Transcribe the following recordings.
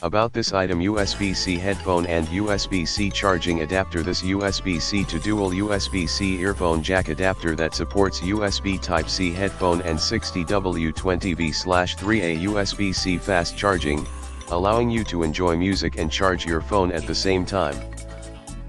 About this item: USB-C headphone and USB-C charging adapter. This USB-C to dual USB-C earphone jack adapter that supports USB Type-C headphone and 60W20V/3A USB-C fast charging, allowing you to enjoy music and charge your phone at the same time.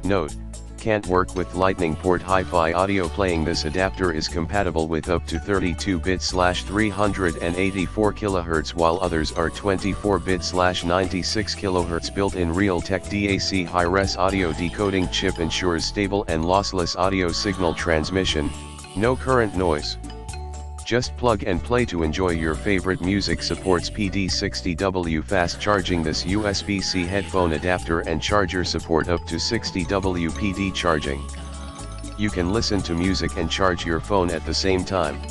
Note: can't work with Lightning port hi-fi audio playing. This adapter is compatible with up to 32-bit/384 kHz, while others are 24-bit/96 kHz. Built-in Realtek DAC high-res audio decoding chip ensures stable and lossless audio signal transmission, no current noise. Just plug and play to enjoy your favorite music. Supports PD60W fast charging. This USB-C headphone adapter and charger support up to 60W PD charging. You can listen to music and charge your phone at the same time.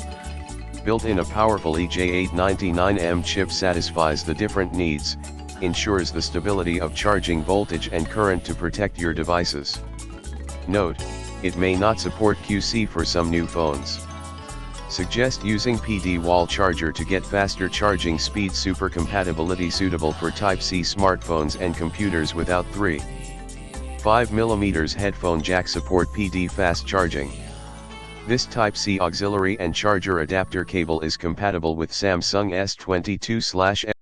Built in a powerful EJ899M chip satisfies the different needs, ensures the stability of charging voltage and current to protect your devices. Note: it may not support QC for some new phones. Suggest using PD wall charger to get faster charging speed. Super compatibility suitable for Type-C smartphones and computers without 3.5mm headphone jack. Support PD fast charging. This Type-C auxiliary and charger adapter cable is compatible with Samsung S22/M